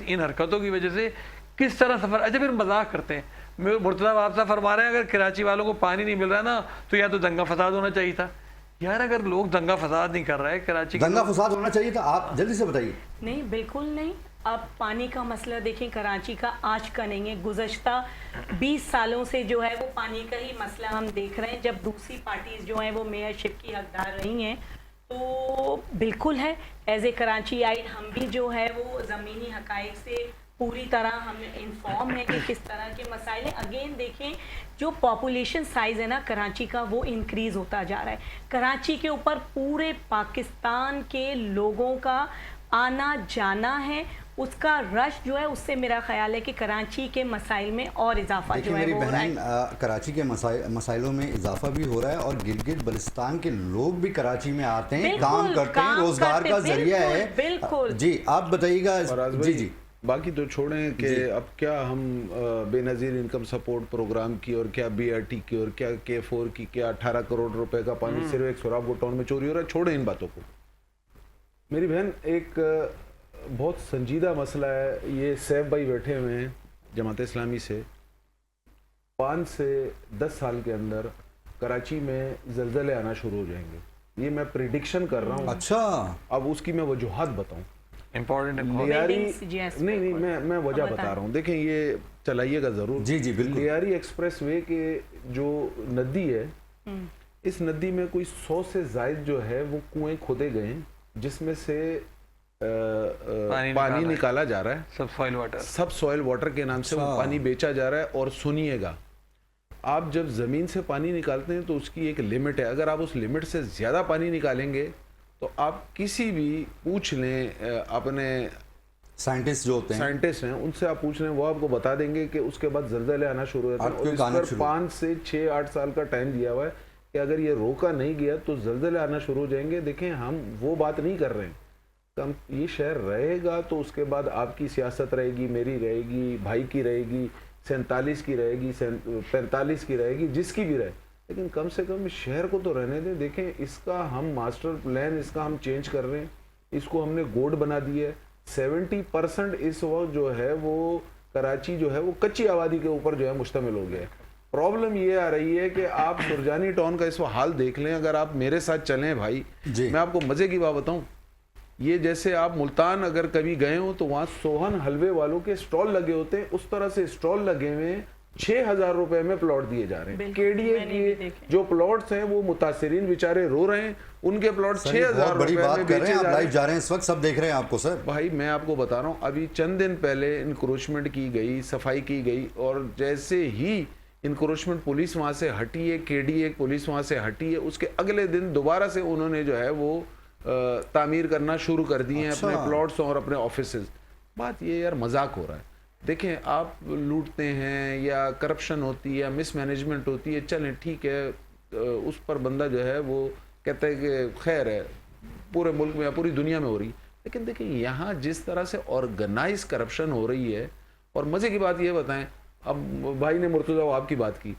इन हरकतों की वजह से किस तरह सफ़र। अच्छा फिर मजाक करते हैं, मुर्तज़ा आप साहब फरमा रहे हैं अगर कराची वालों को पानी नहीं मिल रहा ना तो या तो दंगा फसाद होना चाहिए था। यार अगर लोग दंगा फसाद नहीं कर रहे हैं कराची, दंगा फसाद होना चाहिए था, आप जल्दी से बताइए। नहीं, बिल्कुल नहीं। अब पानी का मसला देखें, कराची का आज का नहीं है, गुज़श्ता 20 सालों से जो है वो पानी का ही मसला हम देख रहे हैं। जब दूसरी पार्टीज जो हैं वो मेयरशिप की हकदार रही हैं तो बिल्कुल है, एज ए कराची आइड हम भी जो है वो ज़मीनी हकाइक से पूरी तरह हम इन्फॉर्म है कि किस तरह के मसाइल हैं। अगेन देखें, जो पॉपुलेशन साइज़ है ना कराची का, वो इंक्रीज़ होता जा रहा है। कराची के ऊपर पूरे पाकिस्तान के लोगों का आना जाना है, उसका रश जो है उससे मेरा ख्याल है कि कराची के मसाइल में और इजाफा जो है मेरी वो हो रहा है। बहन, कराची के मसाइलों में इजाफा भी हो रहा है और गिलगित बल्तिस्तान के लोग भी कराची में आते हैं, बिल्कुल, काम करते हैं, काम रोजगार करते, का जरिया है। बिल्कुल। जी आप बताइएगा। जी जी बाकी तो छोड़ें कि अब क्या हम बेनज़ीर इनकम सपोर्ट प्रोग्राम की और क्या BRT की और क्या K4 की, क्या 18 करोड़ रुपए का पानी सिर्फ एक सोराब टाउन में चोरी हो रहा है। छोड़ें इन बातों को। मेरी बहन, एक बहुत संजीदा मसला है। ये सैफ भाई बैठे हुए हैं जमात इस्लामी से, 5 से 10 साल के अंदर कराची में जल्जले आना शुरू हो जाएंगे, ये मैं प्रिडिक्शन कर रहा हूँ। अच्छा, अब उसकी मैं वजूहात बताऊं। इम्पोर्टेंट लियारी Yes, नहीं मैं वजह बता रहा हूँ। देखें, ये चलाइएगा जरूर। जी जी बिल्कुल। लियारी एक्सप्रेस वे के जो नदी है, इस नदी में कोई 100 से ज्यादा जो है वो कुएं खोदे गए हैं जिसमें से पानी निकाला जा रहा है। सब सॉइल वाटर के नाम से वो पानी बेचा जा रहा है। और सुनिएगा, आप जब जमीन से पानी निकालते हैं तो उसकी एक लिमिट है। अगर आप उस लिमिट से ज्यादा पानी निकालेंगे तो आप किसी भी पूछ लें, अपने साइंटिस्ट जो होते हैं, साइंटिस्ट हैं, उनसे आप पूछ लें, वो आपको बता देंगे कि उसके बाद जल्जले आना शुरू हो जाते हैं। और इस पर 5 से 6-8 साल का टाइम दिया हुआ है कि अगर ये रोका नहीं गया तो जल्जले आना शुरू हो जाएंगे। देखें, हम वो बात नहीं कर रहे हैं। तो ये शहर रहेगा तो उसके बाद आपकी सियासत रहेगी, मेरी रहेगी, भाई की रहेगी, 47 की रहेगी, 45 की रहेगी, जिसकी भी रहे, लेकिन कम से कम इस शहर को तो रहने दें। देखें, इसका हम मास्टर प्लान इसका हम चेंज कर रहे हैं, इसको हमने गोड बना दी है। 70% इस वक्त जो है वो कराची जो है वो कच्ची आबादी के ऊपर जो है मुश्तमिल हो गया है। प्रॉब्लम ये आ रही है कि आप सुरजानी टाउन का इस हाल देख लें, अगर आप मेरे साथ चलें भाई, जी। मैं आपको मजे की बात बताऊं, ये जैसे आप मुल्तान अगर कभी गए हो तो वहाँ सोहन हलवे वालों के स्टॉल लगे होते हैं, उस तरह से स्टॉल लगे हुए हैं, 6,000 रुपए में प्लॉट दिए जा रहे हैं। बिल्कुल, केडीए मैंने भी के देखे। जो प्लॉट्स हैं वो मुतासिरीन बेचारे रो रहे हैं, उनके प्लॉट सर, 6,000 बहुत बड़ी रुपए बात में कर रहे बेचे हैं, आप जा लाइव रहे जा रहे हैं इस वक्त, सब देख रहे हैं आपको सर। भाई मैं आपको बता रहा हूँ, अभी चंद दिन पहले इंक्रोचमेंट की गई, सफाई की गई, और जैसे ही इंक्रोचमेंट पुलिस वहाँ से हटी है, केडीए पुलिस वहाँ से हटी है, उसके अगले दिन दोबारा से उन्होंने जो है वो तामीर करना शुरू कर दिए हैं अपने प्लॉट्स और अपने ऑफिसेज। बात ये यार मजाक हो रहा है। देखें, आप लूटते हैं या करप्शन होती है या मिसमैनेजमेंट होती है, चलें ठीक है, उस पर बंदा जो है वो कहता है कि खैर है, पूरे मुल्क में या पूरी दुनिया में हो रही है। लेकिन देखें यहाँ जिस तरह से ऑर्गेनाइज करप्शन हो रही है, और मज़े की बात ये बताएं, अब भाई ने मुर्तज़ा वहाब की बात की,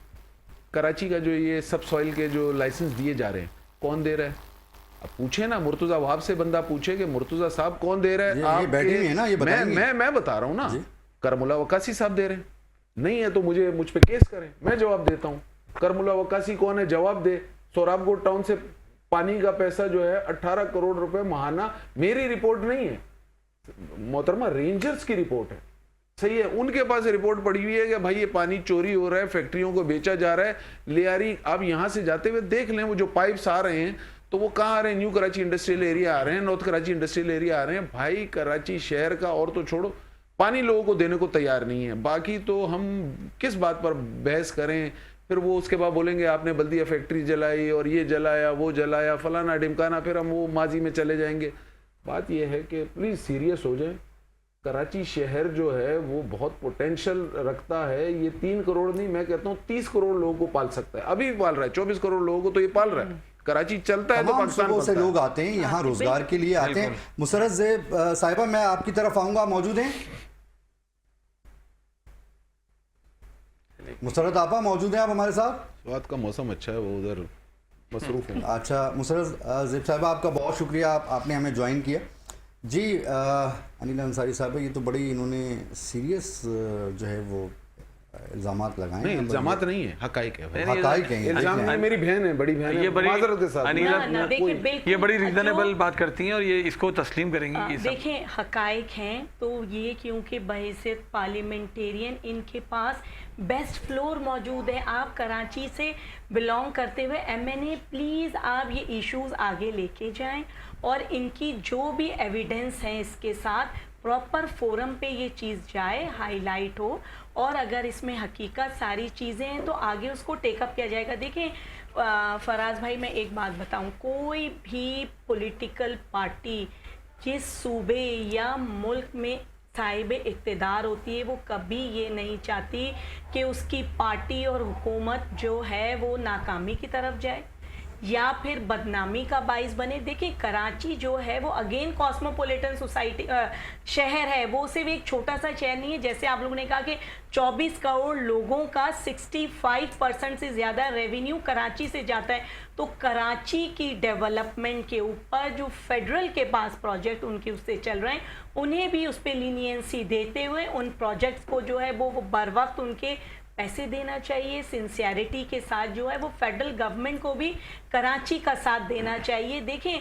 कराची का जो ये सब सॉइल के जो लाइसेंस दिए जा रहे हैं कौन दे रहा है? अब पूछे ना, मुर्तज़ा वहाब से बंदा पूछे कि मुर्तज़ा साहब कौन दे रहा है? ये बैठी हुई है ना, ये बताएंगे। मैं बता रहा हूँ ना, करमुला वकासी साहब दे रहे हैं। नहीं है तो मुझ पे केस करें, मैं जवाब देता हूँ। करमुला वकासी कौन है? जवाब दे। सोराबकोट टाउन से पानी का पैसा जो है 18 करोड़ रुपए महाना, मेरी रिपोर्ट नहीं है मोहतरमा, रेंजर्स की रिपोर्ट है, सही है, उनके पास रिपोर्ट पड़ी हुई है कि भाई ये पानी चोरी हो रहा है, फैक्ट्रियों को बेचा जा रहा है। लियारी आप यहां से जाते हुए देख लें, वो जो पाइप्स आ रहे हैं तो वो कहाँ आ रहे हैं? न्यू कराची इंडस्ट्रियल एरिया आ रहे हैं, नॉर्थ कराची इंडस्ट्रियल एरिया आ रहे हैं। भाई कराची शहर का और तो छोड़ो, पानी लोगों को देने को तैयार नहीं है। बाकी तो हम किस बात पर बहस करें? फिर वो उसके बाद बोलेंगे आपने बल्दिया फैक्ट्री जलाई और ये जलाया वो जलाया फलाना ढिमकाना, फिर हम वो माजी में चले जाएंगे। बात यह है कि प्लीज़ सीरियस हो जाए। कराची शहर जो है वो बहुत पोटेंशियल रखता है। ये 3 करोड़ नहीं, मैं कहता हूँ 30 करोड़ लोगों को पाल सकता है। अभी पाल रहा है, 24 करोड़ लोगों को तो ये पाल रहा है। कराची चलता है तो तमाम पाकिस्तान सूबों से पलता है। लोग आते हैं यहाँ रोजगार के लिए आते हैं। मुसरत ज़ेब साहिबा, मैं आपकी तरफ आऊंगा, मौजूद हैं? मुसरत आपा मौजूद हैं आप हमारे साथ? स्वाद का मौसम अच्छा है, वो उधर मसरूफ है। अच्छा मुसरत ज़ेब साहिबा, आपका बहुत शुक्रिया, आपने हमें ज्वाइन किया। जी अनिल अंसारी साहब, ये तो बड़ी इन्होंने सीरियस जो है वो इल्ज़ामात लगाए नहीं, हैं। इल्जामात नहीं है, हकाइक है भाई। हकाइक हैं ये, इल्जाम नहीं, मेरी बहन है, बड़ी बहन है, ये बड़ी माजरत के साथ। अनिला, ना, देखिए, बिल्कुल, ये बड़ी रीजनेबल जो- बात करती हैं और ये इसको तस्लीम करेंगी ये सब। देखें, हकाइक हैं तो ये क्योंकि बहैसियत पार्लियामेंटेरियन इनके पास बेस्ट फ्लोर मौजूद है। आप कराची से बिलोंग करते हुए MNA, प्लीज़ आप ये इश्यूज आगे लेके जाएं और इनकी जो भी एविडेंस हैं इसके साथ प्रॉपर फोरम पे ये चीज़ जाए, हाईलाइट हो, और अगर इसमें हकीकत सारी चीज़ें हैं तो आगे उसको टेकअप किया जाएगा। देखें फराज भाई, मैं एक बात बताऊं, कोई भी पॉलिटिकल पार्टी जिस सूबे या मुल्क में साहिब इक़्तिदार होती है, वो कभी ये नहीं चाहती कि उसकी पार्टी और हुकूमत जो है वो नाकामी की तरफ जाए या फिर बदनामी का बाइस बने। देखिए, कराची जो है वो अगेन कॉस्मोपॉलिटन सोसाइटी शहर है, वो सिर्फ एक छोटा सा शहर नहीं है। जैसे आप लोगों ने कहा कि 24 करोड़ लोगों का 65% से ज़्यादा रेवेन्यू कराची से जाता है। तो कराची की डेवलपमेंट के ऊपर जो फेडरल के पास प्रोजेक्ट उनके उससे चल रहे हैं, उन्हें भी उस पर लीनियंसी देते हुए उन प्रोजेक्ट्स को जो है वो बर वक्त उनके पैसे देना चाहिए। सिंसियरिटी के साथ जो है वो फेडरल गवर्नमेंट को भी कराची का साथ देना चाहिए। देखें,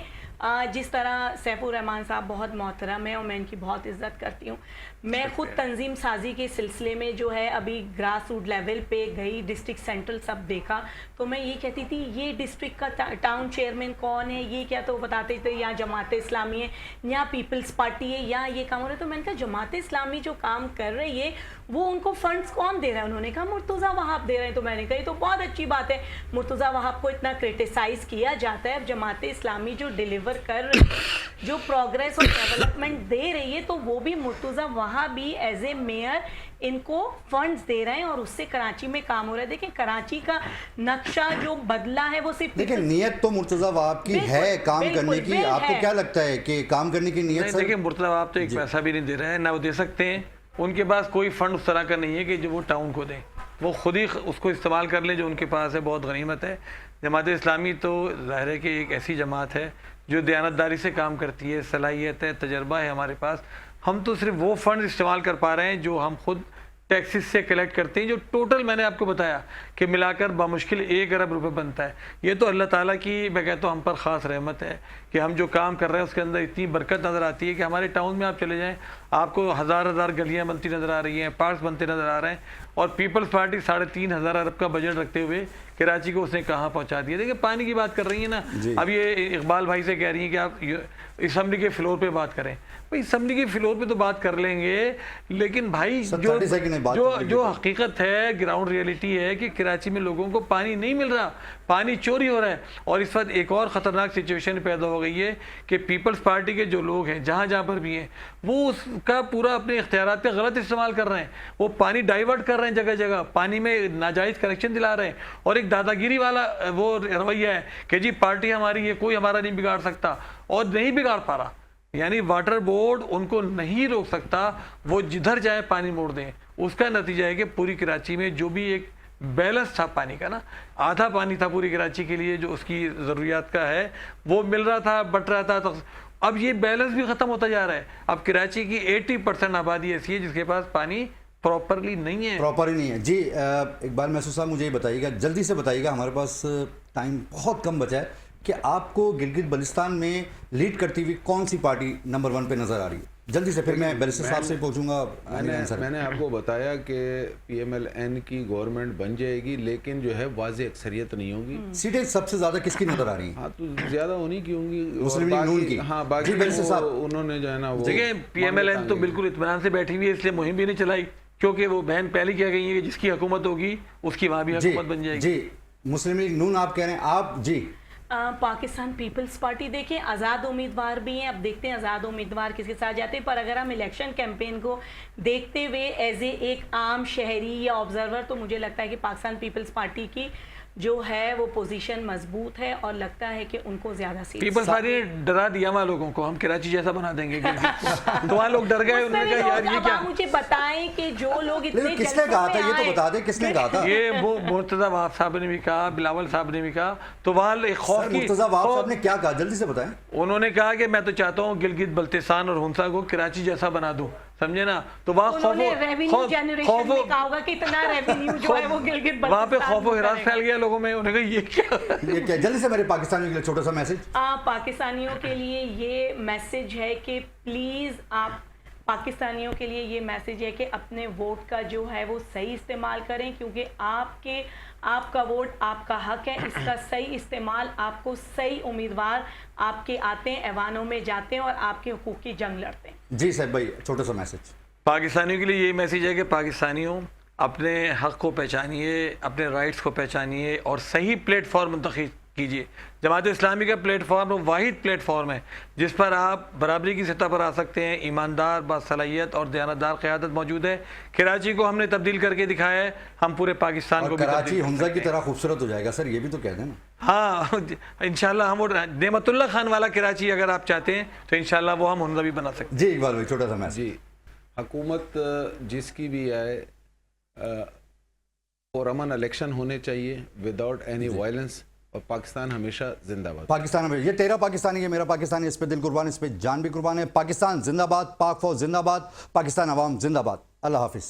जिस तरह सैफुर रहमान साहब बहुत मोहतरम है और मैं इनकी बहुत इज्जत करती हूँ। मैं खुद तंजीम साजी के सिलसिले में जो है अभी ग्रास रूट लेवल पे गई, डिस्ट्रिक्ट सेंट्रल सब देखा, तो मैं ये कहती थी ये डिस्ट्रिक्ट का टाउन चेयरमैन कौन है, ये क्या, तो बताते थे यहाँ जमात इस्लामी है, यहाँ पीपल्स पार्टी है, यहाँ ये काम हो रहा है। तो मैंने कहा जमात इस्लामी जो काम कर रही है वो उनको फंड्स कौन दे रहा है? उन्होंने कहा मुर्तज़ा वहाब दे रहे हैं। तो मैंने कहा तो बहुत अच्छी बात है, मुर्तज़ा वहाब को इतना क्रिटिसाइज किया जाता है, अब जमात इस्लामी जो डिलीवर कर रही है, जो प्रोग्रेस और डेवलपमेंट दे रही है, तो वो भी मुर्तज़ा वहाब भी एज ए मेयर इनको फंड्स दे रहे हैं और उससे कराची में काम हो रहा है। देखिए, कराची का नक्शा जो बदला है वो सिर्फ, देखिए, नियत तो मुर्तज़ा वहाब की है काम करने की। आपको है। क्या लगता है कि काम करने की नियत? देखिए, मुर्तज़ा वहाब तो एक पैसा भी नहीं दे रहे हैं, ना वो दे सकते हैं। उनके पास कोई फंड उस तरह का नहीं है कि जो वो टाउन को दें, वो खुद ही उसको इस्तेमाल कर लें जो उनके पास है, बहुत गनीमत है। जमात इस्लामी तो ज़ाहिर है कि एक ऐसी जमात है जो दयानतदारी से काम करती है, सलाहियत है, तजर्बा है हमारे पास। हम तो सिर्फ वो फंड इस्तेमाल कर पा रहे हैं जो हम खुद टैक्सेस से कलेक्ट करते हैं, जो टोटल मैंने आपको बताया कि मिलाकर बामुश्किल 1 अरब रुपए बनता है। ये तो अल्लाह ताला की मैं कहता हूँ हम पर ख़ास रहमत है कि हम जो काम कर रहे हैं उसके अंदर इतनी बरकत नज़र आती है कि हमारे टाउन में आप चले जाएं, आपको हज़ार गलियाँ बनती नज़र आ रही हैं, पार्क्स बनते नज़र आ रहे हैं। और पीपल्स पार्टी 3,500 अरब का बजट रखते हुए कराची को उसने कहाँ पहुँचा दिया। देखिए पानी की बात कर रही है ना, अब ये इकबाल भाई से कह रही हैं कि आप असम्बली के फ्लोर पे बात करें। भाई असम्बली के फ्लोर पे तो बात कर लेंगे, लेकिन भाई जो हकीकत है, ग्राउंड रियलिटी है कि कराची में लोगों को पानी नहीं मिल रहा, पानी चोरी हो रहा है। और इस वक्त एक और ख़तरनाक सिचुएशन पैदा हो गई है कि पीपल्स पार्टी के जो लोग हैं जहाँ जहाँ पर भी हैं वो उसका पूरा अपने इख्तियारात पे गलत इस्तेमाल कर रहे हैं। वो पानी डाइवर्ट कर रहे हैं, जगह जगह पानी में नाजायज़ कनेक्शन दिला रहे हैं। और एक दादागिरी वाला वो रवैया है कि जी पार्टी हमारी है, कोई हमारा नहीं बिगाड़ सकता, और नहीं बिगाड़ पा रहा। यानी वाटर बोर्ड उनको नहीं रोक सकता, वो जिधर जाए पानी मोड़ दें। उसका नतीजा है कि पूरी कराची में जो भी एक बैलेंस था पानी का ना, आधा पानी था पूरी कराची के लिए जो उसकी ज़रूरियात का है वो मिल रहा था, बट रहा था। तो अब ये बैलेंस भी ख़त्म होता जा रहा है। अब कराची की 80% आबादी ऐसी है जिसके पास पानी प्रॉपरली नहीं है, प्रॉपर ही नहीं है। जी इकबाल महसूस साहब, मुझे ये बताइएगा, जल्दी से बताइएगा, हमारे पास टाइम बहुत कम बचा है, कि आपको गिलगित बल्तिस्तान में लीड करती हुई कौन सी पार्टी नंबर 1 पे नजर आ रही है? जल्दी से, फिर मैं बैरिस्टर साहब से पूछूंगा। मैंने आपको बताया कि PMLN की गवर्नमेंट बन जाएगी, लेकिन जो है वाज़ेह अक्सरियत नहीं होगी। सीटें सबसे ज्यादा किसकी नजर आ रही हैं? हाँ, तो ज्यादा उन्हीं की होंगी, मुस्लिम लीग नून की। हाँ, बाकी उन्होंने जो है ना वो देखिए PMLN तो बिल्कुल इत्मीनान से बैठी हुई है, इसलिए मुहिम भी नहीं चलाई, क्योंकि वो बहन पहले क्या गई है कि जिसकी हुकूमत होगी उसकी वहाँ भी हुकूमत बन जाएगी। जी, मुस्लिम लीग नून आप कह रहे हैं, आप जी पाकिस्तान पीपल्स पार्टी देखें, आज़ाद उम्मीदवार भी हैं। अब देखते हैं आज़ाद उम्मीदवार किसके साथ जाते हैं। पर अगर हम इलेक्शन कैंपेन को देखते हुए एज एक आम शहरी या ऑब्जर्वर, तो मुझे लगता है कि पाकिस्तान पीपल्स पार्टी की जो है वो पोजीशन मजबूत है और लगता है कि उनको ज्यादा सीट। पीपल्स पार्टी ने डरा दिया वहाँ लोगों को, हम कराची जैसा बना देंगे तो वहाँ लोग डर गए। उन्होंने कहा यार ये क्या। मुझे बताएं कि जो लोग इतने किसने कहा था, ये तो बता दें किसने कहा था? ये मुर्तज़ा वहाब साहब ने भी कहा, बिलावल साहब ने भी कहा। तो वहाँ खौफ की, मुर्तज़ा वहाब साहब ने क्या कहा, जल्दी से बताएं। उन्होंने कहा कि मैं तो चाहता हूँ गिलगित बल्तिस्तान और हुंसा को कराची जैसा बना दूं, समझे ना। तो वहाँ वहाँ पे खौफ हिरास फैल गया लोगों में। उन्होंने कहा ये क्या। जल्दी से मेरे पाकिस्तानियों के लिए छोटा सा मैसेज। पाकिस्तानियों के लिए ये मैसेज है कि प्लीज आप पाकिस्तानियों के लिए ये मैसेज है कि अपने वोट का जो है वो सही इस्तेमाल करें, क्योंकि आपका वोट आपका हक है। इसका सही इस्तेमाल, आपको सही उम्मीदवार आपके आते हैं, ऐवानों में जाते हैं और आपके हुकूक की जंग लड़ते हैं। जी साहब भाई, छोटा सा मैसेज पाकिस्तानियों के लिए। ये मैसेज है कि पाकिस्तानियों अपने हक को पहचानिए, अपने राइट्स को पहचानिए और सही प्लेटफॉर्म मुंतखब कीजिए। जमात इस्लामी का प्लेटफॉर्म वाहिद प्लेटफॉर्म है जिस पर आप बराबरी की सतह पर आ सकते हैं। ईमानदार, बासलाहियत और दयानतदार क़यादत मौजूद है। कराची को हमने तब्दील करके दिखाया है, हम पूरे पाकिस्तान को भी कराची हुंजा की तरह खूबसूरत हो जाएगा सर, ये भी तो कह दें ना। हाँ इंशाल्लाह हम वो नेमतुल्ला खान वाला कराची अगर आप चाहते हैं तो इंशाल्लाह वो हम हुंजा भी बना सकते हैं। जी इकबाल भाई, छोटा सा मैसेज। जी, हुकूमत जिसकी भी आए पुरअमन इलेक्शन होने चाहिए विदाउट एनी वायलेंस, और पाकिस्तान हमेशा जिंदाबाद। पाकिस्तान में ये तेरा पाकिस्तानी है, मेरा पाकिस्तानी, इस पे दिल कुर्बान, इस पे जान भी कुर्बान है। पाकिस्तान जिंदाबाद, पाक फौज जिंदाबाद, पाकिस्तान अवाम जिंदाबाद। अल्लाह हाफिज़।